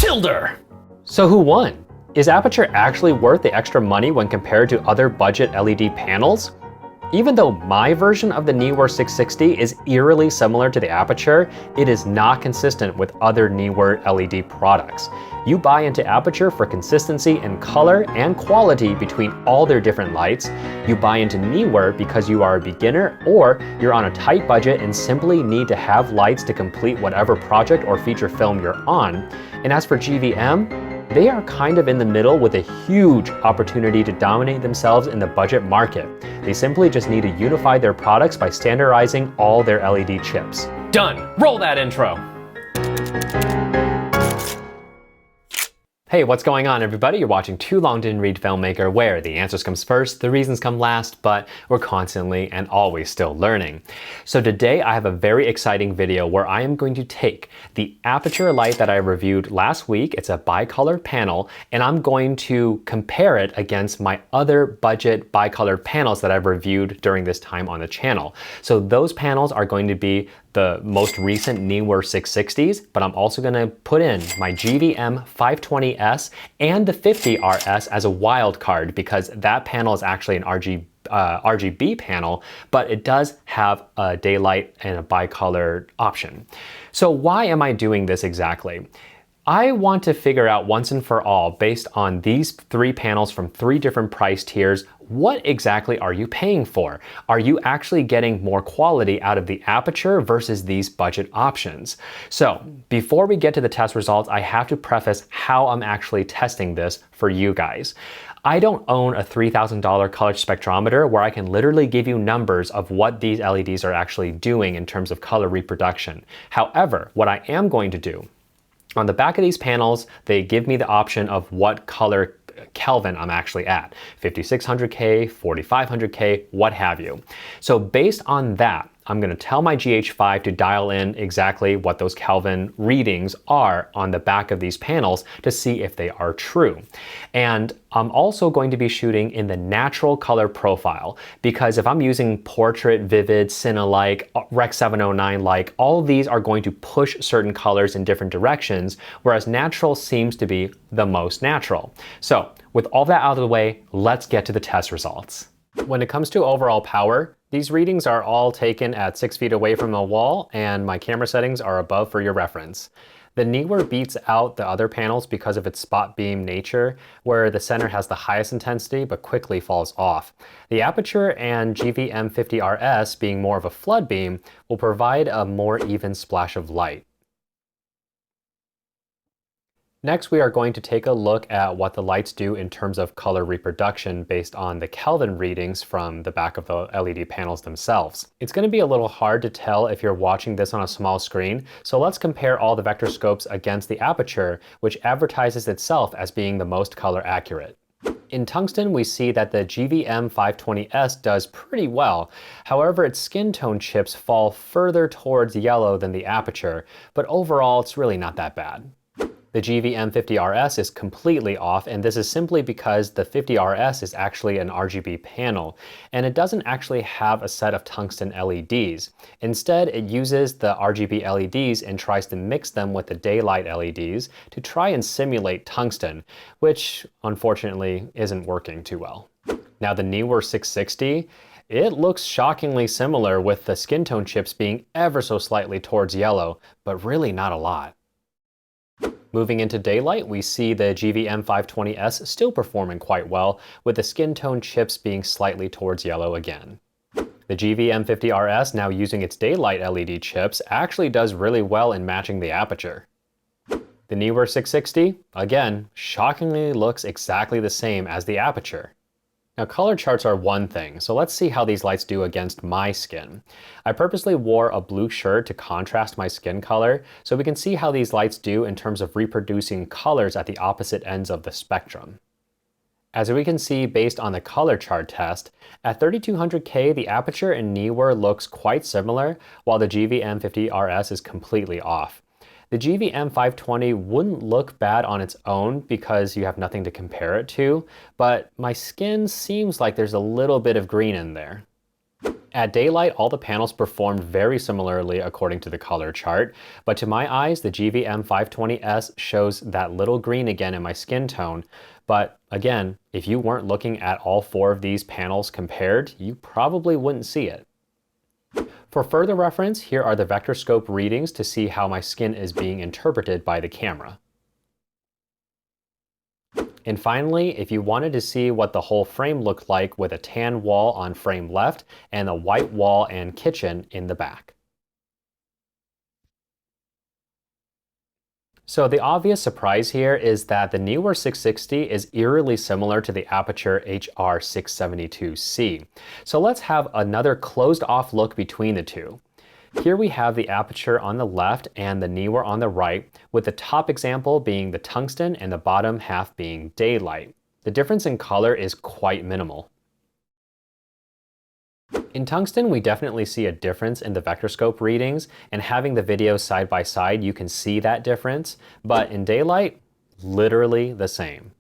Matilda! So who won? Is Aputure actually worth the extra money when compared to other budget LED panels? Even though my version of the Neewer 660 is eerily similar to the Aputure, it is not consistent with other Neewer LED products. You buy into Aputure for consistency in color and quality between all their different lights. You buy into Neewer because you are a beginner or you're on a tight budget and simply need to have lights to complete whatever project or feature film you're on. And as for GVM, they are kind of in the middle with a huge opportunity to dominate themselves in the budget market. They simply just need to unify their products by standardizing all their LED chips. Done! Roll that intro! Hey, what's going on everybody? You're watching Too Long Didn't Read Filmmaker, where the answers comes first, the reasons come last, but we're constantly and always still learning. So today I have a very exciting video where I am going to take the Aputure light that I reviewed last week, it's a bicolor panel, and I'm going to compare it against my other budget bicolor panels that I've reviewed during this time on the channel. So those panels are going to be the most recent Neewer 660s, but I'm also gonna put in my GVM 520s and the 50RS as a wild card because that panel is actually an RGB panel, but it does have a daylight and a bicolor option. So why am I doing this exactly? I want to figure out once and for all, based on these three panels from three different price tiers, what exactly are you paying for? Are you actually getting more quality out of the Aputure versus these budget options? So before we get to the test results, I have to preface how I'm actually testing this for you guys. I don't own a $3,000 color spectrometer where I can literally give you numbers of what these LEDs are actually doing in terms of color reproduction. However, what I am going to do, on the back of these panels, they give me the option of what color Kelvin I'm actually at, 5600K, 4500K, what have you. So based on that, I'm going to tell my GH5 to dial in exactly what those Kelvin readings are on the back of these panels to see if they are true. And I'm also going to be shooting in the natural color profile because if I'm using portrait, vivid, cine-like, Rec 709-like, all of these are going to push certain colors in different directions, whereas natural seems to be the most natural. So with all that out of the way, let's get to the test results. When it comes to overall power, these readings are all taken at 6 feet away from the wall, and my camera settings are above for your reference. The Neewer beats out the other panels because of its spot beam nature, where the center has the highest intensity but quickly falls off. The Aputure and GVM 50RS, being more of a flood beam, will provide a more even splash of light. Next, we are going to take a look at what the lights do in terms of color reproduction based on the Kelvin readings from the back of the LED panels themselves. It's going to be a little hard to tell if you're watching this on a small screen, so let's compare all the vector scopes against the Aputure, which advertises itself as being the most color accurate. In tungsten, we see that the GVM 520s does pretty well. However, its skin tone chips fall further towards yellow than the Aputure, but overall, it's really not that bad. The GVM 50RS is completely off, and this is simply because the 50RS is actually an RGB panel, and it doesn't actually have a set of tungsten LEDs. Instead, it uses the RGB LEDs and tries to mix them with the daylight LEDs to try and simulate tungsten, which unfortunately isn't working too well. Now the Neewer 660, it looks shockingly similar with the skin tone chips being ever so slightly towards yellow, but really not a lot. Moving into daylight, we see the GVM 520s still performing quite well, with the skin tone chips being slightly towards yellow again. The GVM 50RS, now using its daylight LED chips, actually does really well in matching the Aputure. The Neewer 660, again, shockingly looks exactly the same as the Aputure. Now, color charts are one thing, so let's see how these lights do against my skin. I purposely wore a blue shirt to contrast my skin color, so we can see how these lights do in terms of reproducing colors at the opposite ends of the spectrum. As we can see based on the color chart test, at 3200K the Aputure and Neewer looks quite similar, while the GVM 50RS is completely off. The GVM 520 wouldn't look bad on its own because you have nothing to compare it to, but my skin seems like there's a little bit of green in there. At daylight, all the panels performed very similarly according to the color chart, but to my eyes, the GVM 520s shows that little green again in my skin tone. But again, if you weren't looking at all 4 of these panels compared, you probably wouldn't see it. For further reference, here are the vector scope readings to see how my skin is being interpreted by the camera. And finally, if you wanted to see what the whole frame looked like with a tan wall on frame left and a white wall and kitchen in the back. So the obvious surprise here is that the Neewer 660 is eerily similar to the Aputure HR672c. So let's have another closed off look between the two. Here we have the Aputure on the left and the Neewer on the right, with the top example being the tungsten and the bottom half being daylight. The difference in color is quite minimal. In tungsten, we definitely see a difference in the vector scope readings, and having the videos side by side, you can see that difference, but in daylight, literally the same.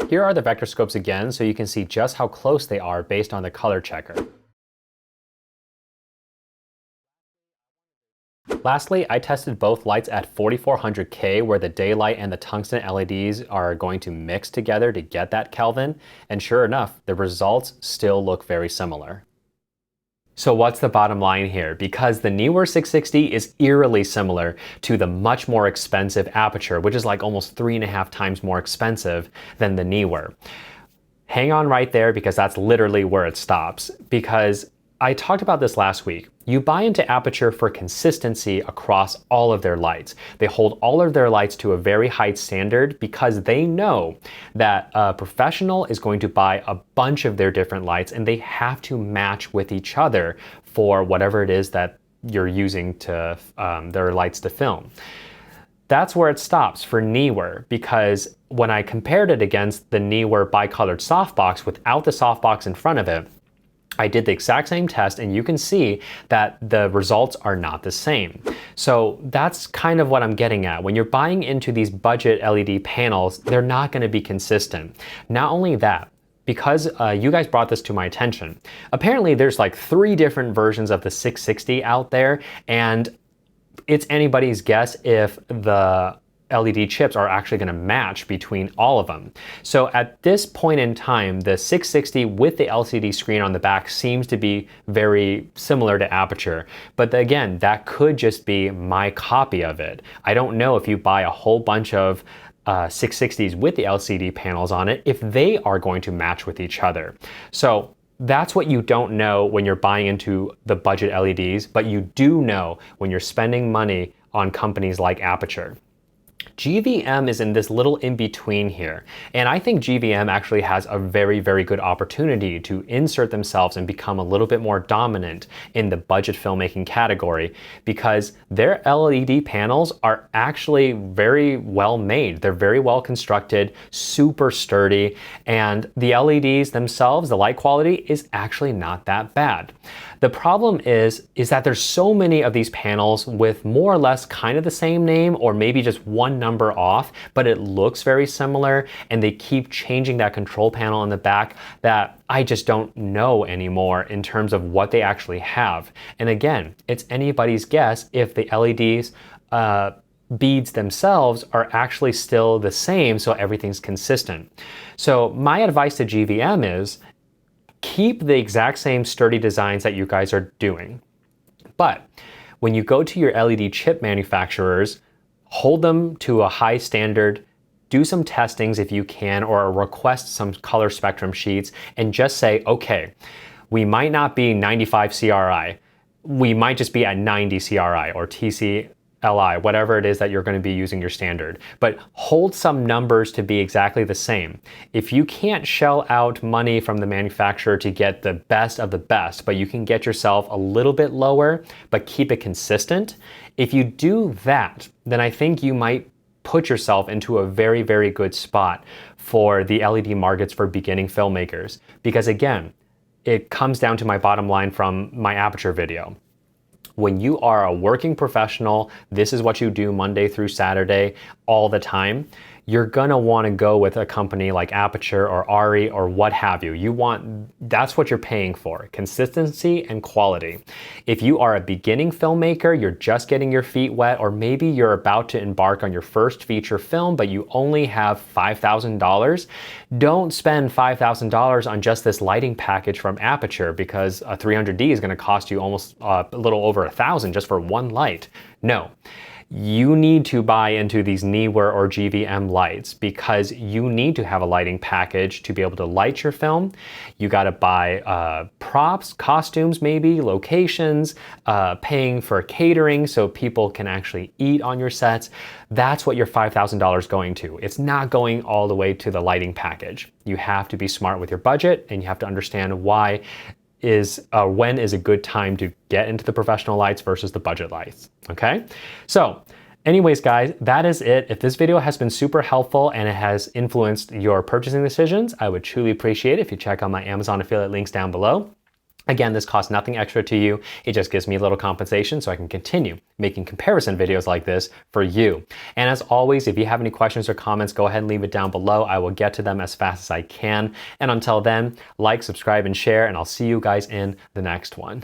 Here are the vector scopes again, so you can see just how close they are based on the color checker. Lastly, I tested both lights at 4400K, where the daylight and the tungsten LEDs are going to mix together to get that Kelvin, and sure enough, the results still look very similar. So what's the bottom line here? Because the Neewer 660 is eerily similar to the much more expensive Aputure, which is like almost 3.5 times more expensive than the Neewer. Hang on right there, because that's literally where it stops. Because I talked about this last week. You buy into Aputure for consistency across all of their lights. They hold all of their lights to a very high standard because they know that a professional is going to buy a bunch of their different lights and they have to match with each other for whatever it is that you're using to their lights to film. That's where it stops for Neewer, because when I compared it against the Neewer bicolored softbox without the softbox in front of it, I did the exact same test and you can see that the results are not the same. So that's kind of what I'm getting at. When you're buying into these budget LED panels, they're not going to be consistent. Not only that, because you guys brought this to my attention, apparently there's like 3 different versions of the 660 out there, and it's anybody's guess if the LED chips are actually going to match between all of them. So at this point in time, the 660 with the LCD screen on the back seems to be very similar to Aputure. But again, that could just be my copy of it. I don't know if you buy a whole bunch of 660s with the LCD panels on it, if they are going to match with each other. So that's what you don't know when you're buying into the budget LEDs, but you do know when you're spending money on companies like Aputure. GVM is in this little in-between here, and I think GVM actually has a very, very good opportunity to insert themselves and become a little bit more dominant in the budget filmmaking category, because their LED panels are actually very well made. They're very well constructed, super sturdy, and the LEDs themselves, the light quality is actually not that bad. The problem is that there's so many of these panels with more or less kind of the same name, or maybe just one number off, but it looks very similar, and they keep changing that control panel on the back that I just don't know anymore in terms of what they actually have. And again, it's anybody's guess if the LEDs beads themselves are actually still the same, so everything's consistent. So my advice to GVM is keep the exact same sturdy designs that you guys are doing. But when you go to your LED chip manufacturers, hold them to a high standard, do some testings if you can, or request some color spectrum sheets, and just say, okay, we might not be 95 CRI, we might just be at 90 CRI or TCLI, whatever it is that you're going to be using your standard, but hold some numbers to be exactly the same. If you can't shell out money from the manufacturer to get the best of the best, but you can get yourself a little bit lower, but keep it consistent, if you do that, then I think you might put yourself into a very, very good spot for the LED markets for beginning filmmakers. Because again, it comes down to my bottom line from my Aputure video. When you are a working professional, this is what you do Monday through Saturday all the time, you're gonna wanna go with a company like Aputure or Ari or what have you. That's what you're paying for, consistency and quality. If you are a beginning filmmaker, you're just getting your feet wet, or maybe you're about to embark on your first feature film, but you only have $5,000, don't spend $5,000 on just this lighting package from Aputure, because a 300D is gonna cost you almost a little over $1,000 just for one light. No. You need to buy into these Neewer or GVM lights, because you need to have a lighting package to be able to light your film. You got to buy props, costumes, maybe locations, paying for catering so people can actually eat on your sets. That's what your $5,000 going to. It's not going all the way to the lighting package. You have to be smart with your budget, and you have to understand when is a good time to get into the professional lights versus the budget lights, okay? So anyways, guys, that is it. If this video has been super helpful and it has influenced your purchasing decisions, I would truly appreciate it if you check out my Amazon affiliate links down below. Again, this costs nothing extra to you. It just gives me a little compensation so I can continue making comparison videos like this for you. And as always, if you have any questions or comments, go ahead and leave it down below. I will get to them as fast as I can. And until then, like, subscribe, and share, and I'll see you guys in the next one.